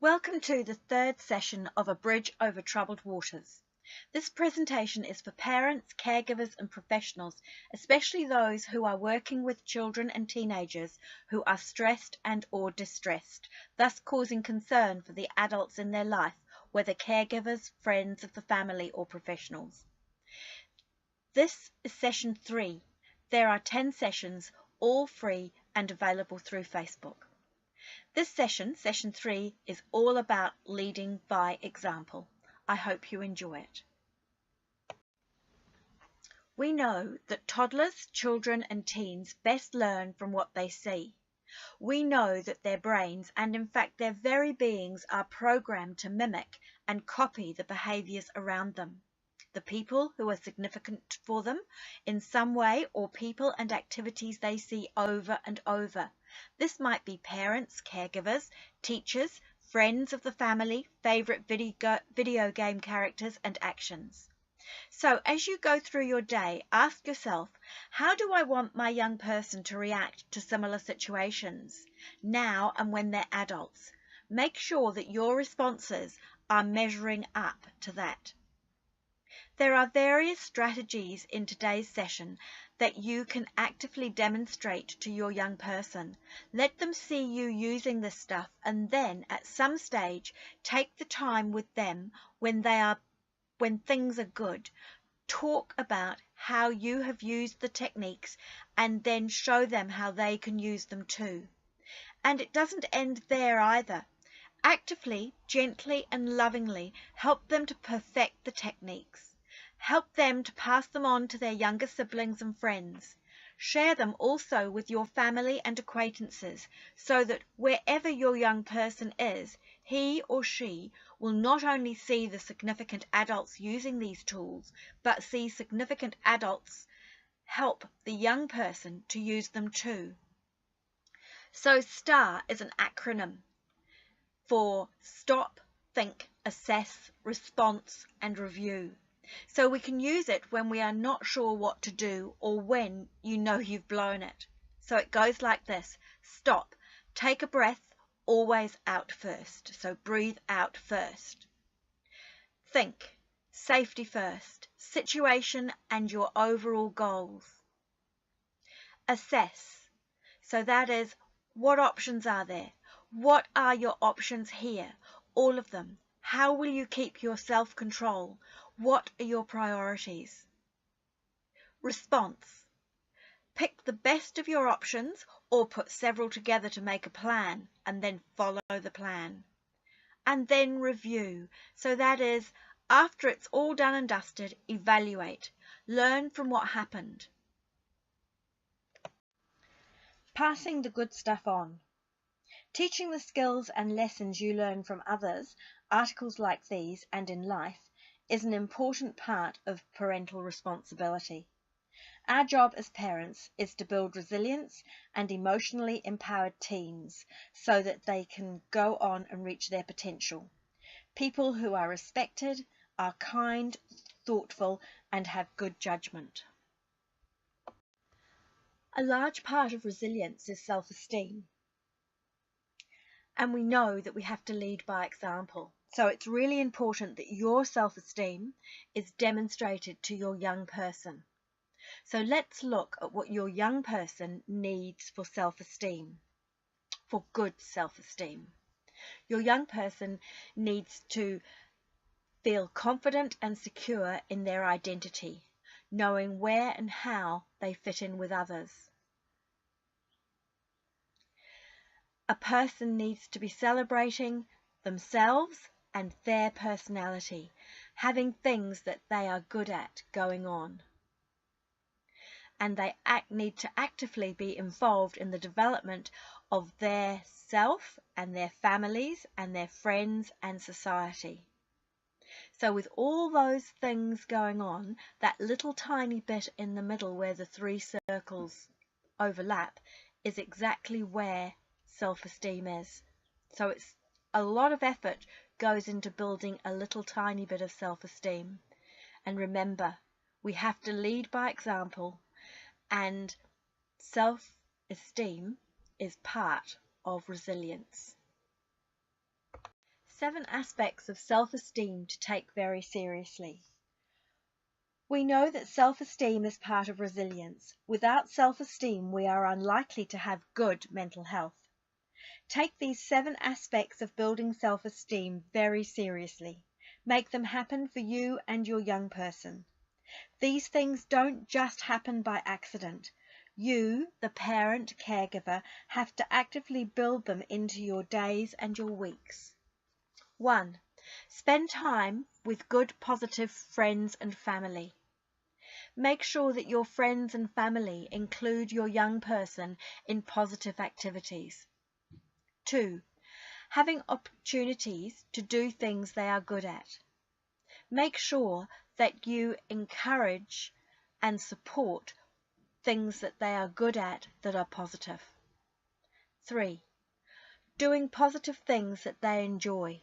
Welcome to the third session of A Bridge Over Troubled Waters. This presentation is for parents, caregivers and professionals, especially those who are working with children and teenagers who are stressed and or distressed, thus causing concern for the adults in their life, whether caregivers, friends of the family or professionals. This is session 3. There are 10 sessions, all free and available through Facebook. This session, session 3, is all about leading by example. I hope you enjoy it. We know that toddlers, children and teens best learn from what they see. We know that their brains and in fact their very beings are programmed to mimic and copy the behaviours around them, the people who are significant for them in some way or people and activities they see over and over. This might be parents, caregivers, teachers, friends of the family, favourite video game characters and actions. So as you go through your day, ask yourself, how do I want my young person to react to similar situations now and when they're adults? Make sure that your responses are measuring up to that. There are various strategies in today's session that you can actively demonstrate to your young person. Let them see you using this stuff and then at some stage take the time with them when things are good. Talk about how you have used the techniques and then show them how they can use them too. And it doesn't end there either. Actively, gently and lovingly help them to perfect the techniques. Help them to pass them on to their younger siblings and friends. Share them also with your family and acquaintances so that wherever your young person is, he or she will not only see the significant adults using these tools, but see significant adults help the young person to use them too. So STARR is an acronym for Stop, Think, Assess, Response and Review. So we can use it when we are not sure what to do or when you know you've blown it. So it goes like this. Stop. Take a breath, always out first. So breathe out first. Think. Safety first. Situation and your overall goals. Assess. So that is, what options are there? What are your options here? All of them. How will you keep your self-control? What are your priorities? Response. Pick the best of your options or put several together to make a plan and then follow the plan. And then review. So that is, after it's all done and dusted, evaluate. Learn from what happened. Passing the good stuff on. Teaching the skills and lessons you learn from others, articles like these and in life, is an important part of parental responsibility. Our job as parents is to build resilience and emotionally empowered teens so that they can go on and reach their potential. People who are respected, are kind, thoughtful, and have good judgment. A large part of resilience is self-esteem. And we know that we have to lead by example. So it's really important that your self-esteem is demonstrated to your young person. So let's look at what your young person needs for self-esteem, for good self-esteem. Your young person needs to feel confident and secure in their identity, knowing where and how they fit in with others. A person needs to be celebrating themselves and their personality, having things that they are good at going on. And they need to actively be involved in the development of their self and their families and their friends and society. So with all those things going on, that little tiny bit in the middle where the 3 circles overlap is exactly where self-esteem is. So it's a lot of effort goes into building a little tiny bit of self-esteem. And remember, we have to lead by example, and self-esteem is part of resilience. 7 aspects of self-esteem to take very seriously. We know that self-esteem is part of resilience. Without self-esteem, we are unlikely to have good mental health. Take these 7 aspects of building self-esteem very seriously. Make them happen for you and your young person. These things don't just happen by accident. You, the parent, caregiver, have to actively build them into your days and your weeks. 1. Spend time with good, positive friends and family. Make sure that your friends and family include your young person in positive activities. 2. Having opportunities to do things they are good at. Make sure that you encourage and support things that they are good at that are positive. 3. Doing positive things that they enjoy.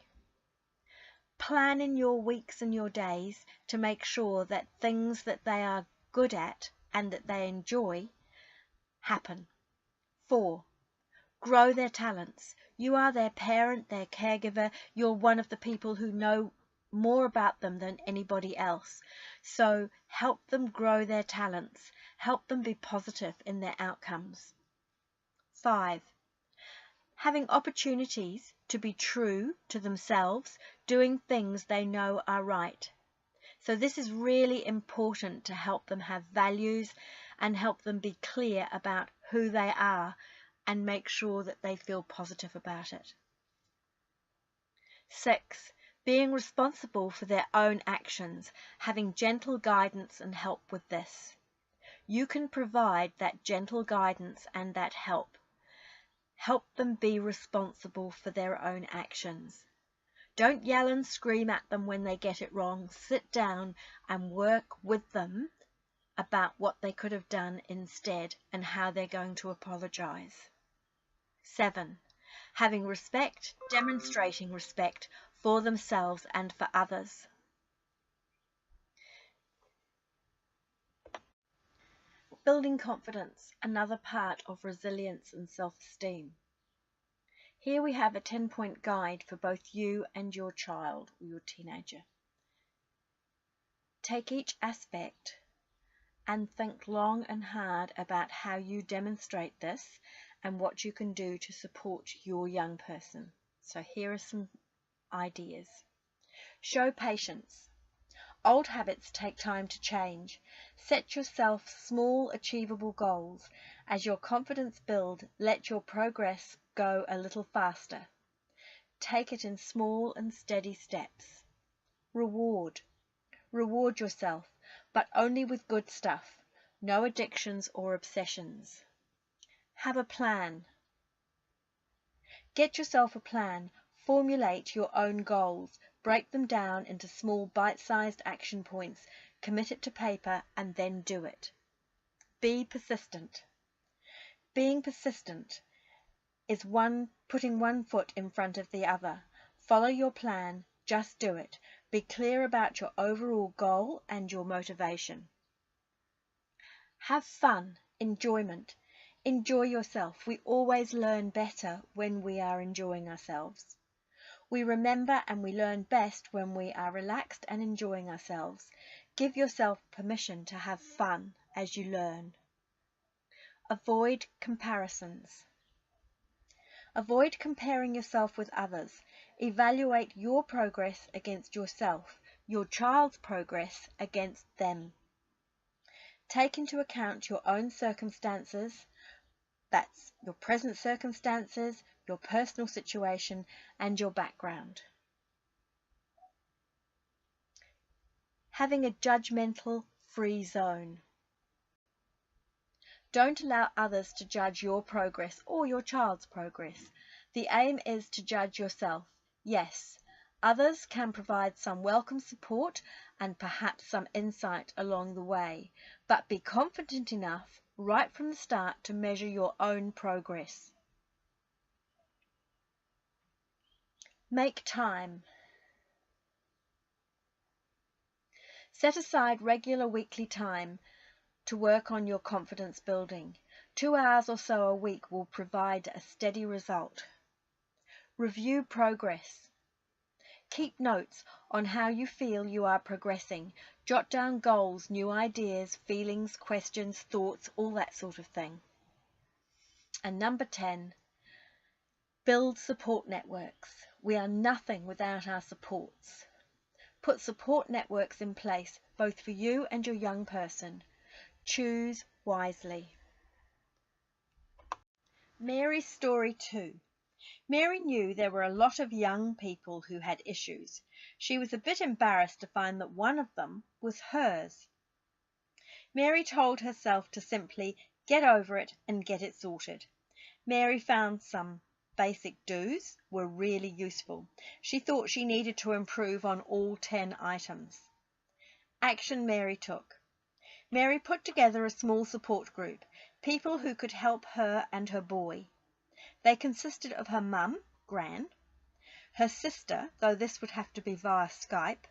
Plan in your weeks and your days to make sure that things that they are good at and that they enjoy happen. 4. Grow their talents. You are their parent, their caregiver. You're one of the people who know more about them than anybody else. So help them grow their talents. Help them be positive in their outcomes. 5. Having opportunities to be true to themselves, doing things they know are right. So this is really important to help them have values and help them be clear about who they are and make sure that they feel positive about it. 6. Being responsible for their own actions, having gentle guidance and help with this. You can provide that gentle guidance and that help. Help them be responsible for their own actions. Don't yell and scream at them when they get it wrong. Sit down and work with them about what they could have done instead and how they're going to apologize. 7. Having respect, demonstrating respect for themselves and for others. Building confidence, another part of resilience and self-esteem. Here we have a 10-point guide for both you and your child or your teenager. Take each aspect and think long and hard about how you demonstrate this and what you can do to support your young person. So here are some ideas. Show patience. Old habits take time to change. Set yourself small, achievable goals. As your confidence builds, let your progress go a little faster. Take it in small and steady steps. Reward. Reward yourself, but only with good stuff. No addictions or obsessions. Have a plan. Get yourself a plan. Formulate your own goals. Break them down into small bite-sized action points. Commit it to paper and then do it. Be persistent. Being persistent is putting one foot in front of the other. Follow your plan. Just do it. Be clear about your overall goal and your motivation. Have fun, enjoyment. Enjoy yourself. We always learn better when we are enjoying ourselves. We remember and we learn best when we are relaxed and enjoying ourselves. Give yourself permission to have fun as you learn. Avoid comparisons. Avoid comparing yourself with others. Evaluate your progress against yourself, your child's progress against them. Take into account your own circumstances, that's your present circumstances, your personal situation, and your background. Having a judgmental free zone. Don't allow others to judge your progress or your child's progress. The aim is to judge yourself. Yes, others can provide some welcome support and perhaps some insight along the way, but be confident enough right from the start to measure your own progress. Make time. Set aside regular weekly time to work on your confidence building. 2 hours or so a week will provide a steady result. Review progress. Keep notes on how you feel you are progressing. Jot down goals, new ideas, feelings, questions, thoughts, all that sort of thing. And number 10, build support networks. We are nothing without our supports. Put support networks in place, both for you and your young person. Choose wisely. Mary's story 2. Mary knew there were a lot of young people who had issues. She was a bit embarrassed to find that one of them was hers. Mary told herself to simply get over it and get it sorted. Mary found some basic do's were really useful. She thought she needed to improve on all 10 items. Action Mary took. Mary put together a small support group, people who could help her and her boy. They consisted of her mum, Gran, her sister, though this would have to be via Skype,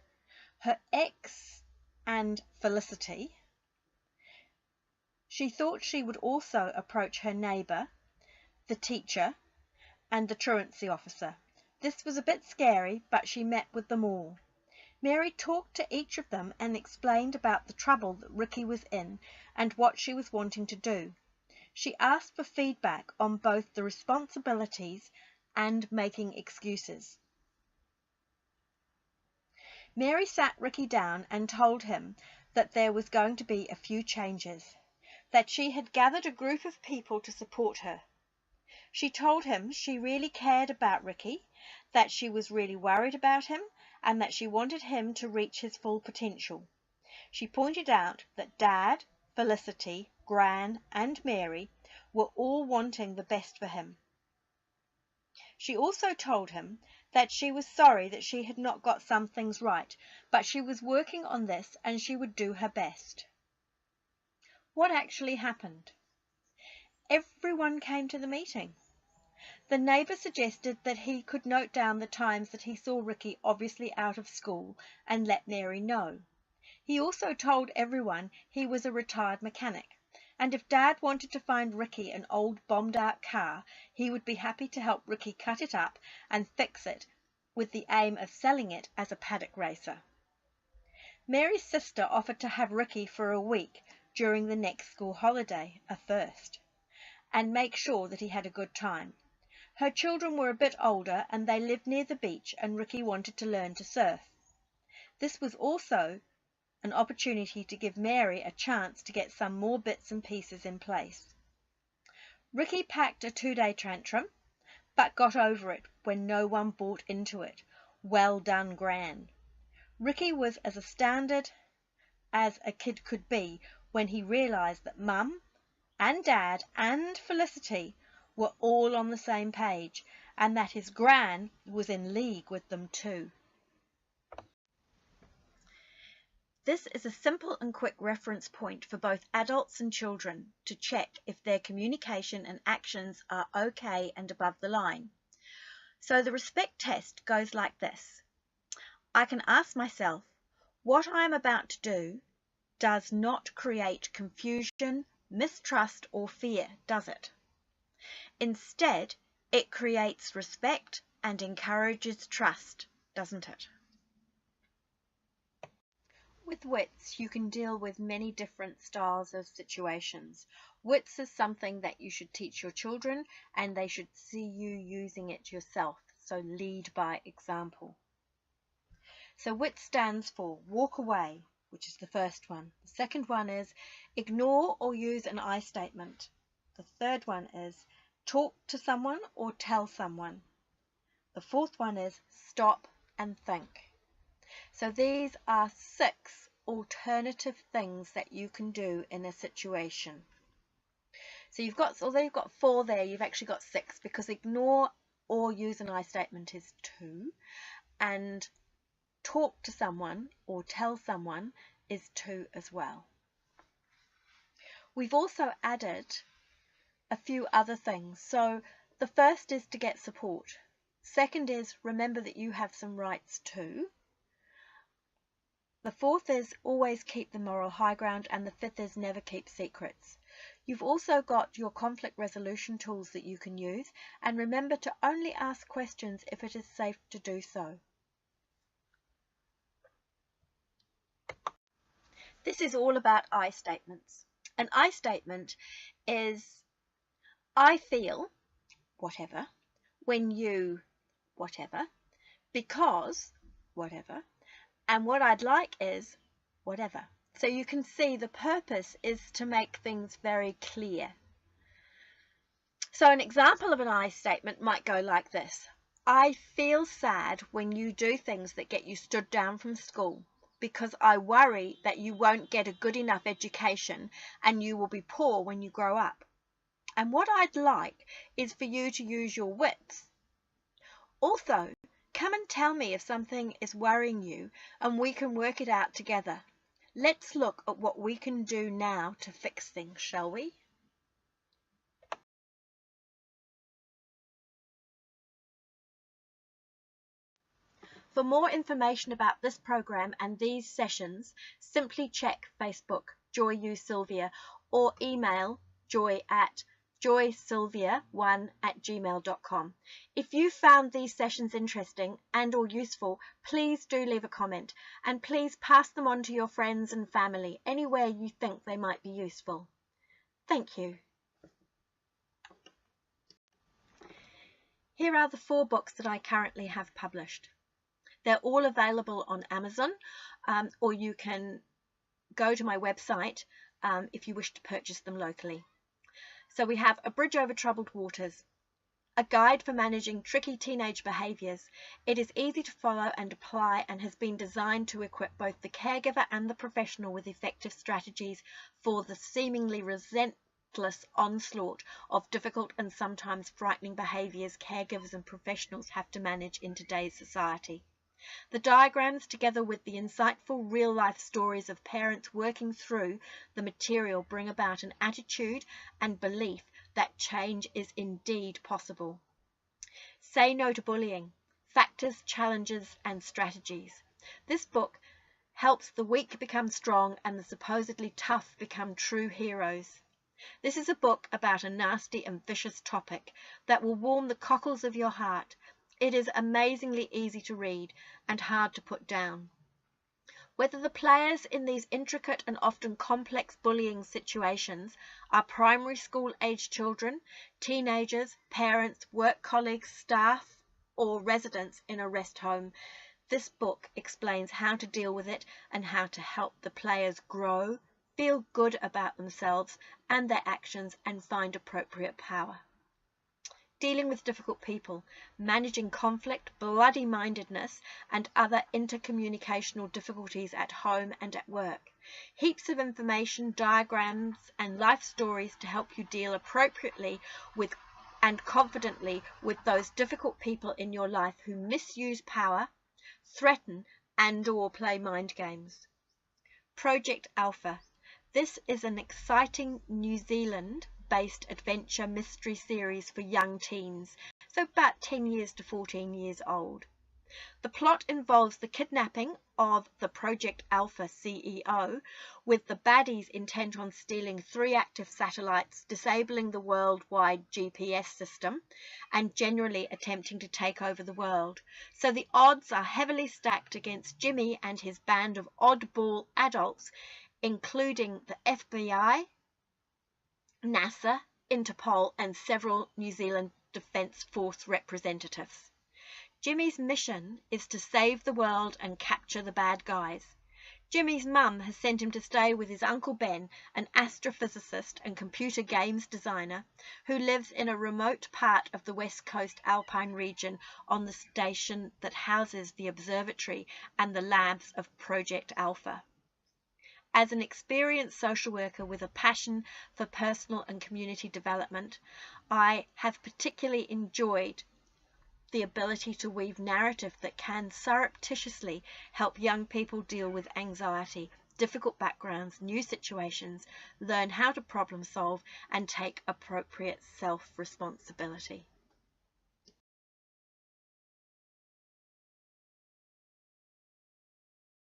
her ex and Felicity. She thought she would also approach her neighbour, the teacher, and the truancy officer. This was a bit scary, but she met with them all. Mary talked to each of them and explained about the trouble that Ricky was in and what she was wanting to do. She asked for feedback on both the responsibilities and making excuses. Mary sat Ricky down and told him that there was going to be a few changes, that she had gathered a group of people to support her. She told him she really cared about Ricky, that she was really worried about him, and that she wanted him to reach his full potential. She pointed out that Dad, Felicity, Gran, and Mary were all wanting the best for him. She also told him that she was sorry that she had not got some things right, but she was working on this and she would do her best. What actually happened? Everyone came to the meeting. The neighbour suggested that he could note down the times that he saw Ricky obviously out of school and let Mary know. He also told everyone he was a retired mechanic, and if Dad wanted to find Ricky an old bombed-out car, he would be happy to help Ricky cut it up and fix it with the aim of selling it as a paddock racer. Mary's sister offered to have Ricky for a week during the next school holiday, a first, and make sure that he had a good time. Her children were a bit older and they lived near the beach, and Ricky wanted to learn to surf. This was also an opportunity to give Mary a chance to get some more bits and pieces in place. Ricky packed a 2-day tantrum, but got over it when no one bought into it. Well done, Gran. Ricky was as astounded as a kid could be when he realised that Mum and Dad and Felicity were all on the same page, and that his Gran was in league with them too. This is a simple and quick reference point for both adults and children to check if their communication and actions are okay and above the line. So the respect test goes like this. I can ask myself, what I am about to do does not create confusion, mistrust, or fear, does it? Instead, it creates respect and encourages trust, doesn't it? With WITS, you can deal with many different styles of situations. WITS is something that you should teach your children, and they should see you using it yourself, so lead by example. So WITS stands for walk away, which is the first one. The second one is ignore or use an I statement. The third one is talk to someone or tell someone. The fourth one is stop and think. So these are 6 alternative things that you can do in a situation. So although you've got 4 there, you've actually got 6, because ignore or use an I statement is 2, and talk to someone or tell someone is 2 as well. We've also added a few other things. So the first is to get support. Second is remember that you have some rights too. The fourth is always keep the moral high ground, and the fifth is never keep secrets. You've also got your conflict resolution tools that you can use, and remember to only ask questions if it is safe to do so. This is all about I statements. An I statement is I feel whatever, when you whatever, because whatever, and what I'd like is whatever. So you can see the purpose is to make things very clear. So an example of an I statement might go like this. I feel sad when you do things that get you stood down from school, because I worry that you won't get a good enough education and you will be poor when you grow up. And what I'd like is for you to use your wits. Also, come and tell me if something is worrying you and we can work it out together. Let's look at what we can do now to fix things, shall we? For more information about this program and these sessions, simply check Facebook, Joy U Sylvia, or email joy@joysylvia1@gmail.com. If you found these sessions interesting and or useful, please do leave a comment, and please pass them on to your friends and family anywhere you think they might be useful. Thank you. Here are the 4 books that I currently have published. They're all available on Amazon, or you can go to my website if you wish to purchase them locally. So we have A Bridge Over Troubled Waters, a guide for managing tricky teenage behaviours. It is easy to follow and apply and has been designed to equip both the caregiver and the professional with effective strategies for the seemingly relentless onslaught of difficult and sometimes frightening behaviours caregivers and professionals have to manage in today's society. The diagrams, together with the insightful real-life stories of parents working through the material, bring about an attitude and belief that change is indeed possible. Say No to Bullying: Factors, Challenges and Strategies. This book helps the weak become strong and the supposedly tough become true heroes. This is a book about a nasty and vicious topic that will warm the cockles of your heart. It is amazingly easy to read and hard to put down. Whether the players in these intricate and often complex bullying situations are primary school age children, teenagers, parents, work colleagues, staff, or residents in a rest home, this book explains how to deal with it and how to help the players grow, feel good about themselves and their actions, and find appropriate power. Dealing with difficult people, managing conflict, bloody-mindedness, and other intercommunicational difficulties at home and at work. Heaps of information, diagrams, and life stories to help you deal appropriately with and confidently with those difficult people in your life who misuse power, threaten, and/or play mind games. Project Alpha. This is an exciting New Zealand-based adventure mystery series for young teens, so about 10 years to 14 years old. The plot involves the kidnapping of the Project Alpha CEO, with the baddies intent on stealing 3 active satellites, disabling the worldwide GPS system, and generally attempting to take over the world. So the odds are heavily stacked against Jimmy and his band of oddball adults, including the FBI, NASA, Interpol, and several New Zealand Defence Force representatives. Jimmy's mission is to save the world and capture the bad guys. Jimmy's mum has sent him to stay with his Uncle Ben, an astrophysicist and computer games designer, who lives in a remote part of the West Coast Alpine region on the station that houses the observatory and the labs of Project Alpha. As an experienced social worker with a passion for personal and community development, I have particularly enjoyed the ability to weave narrative that can surreptitiously help young people deal with anxiety, difficult backgrounds, new situations, learn how to problem solve, and take appropriate self-responsibility.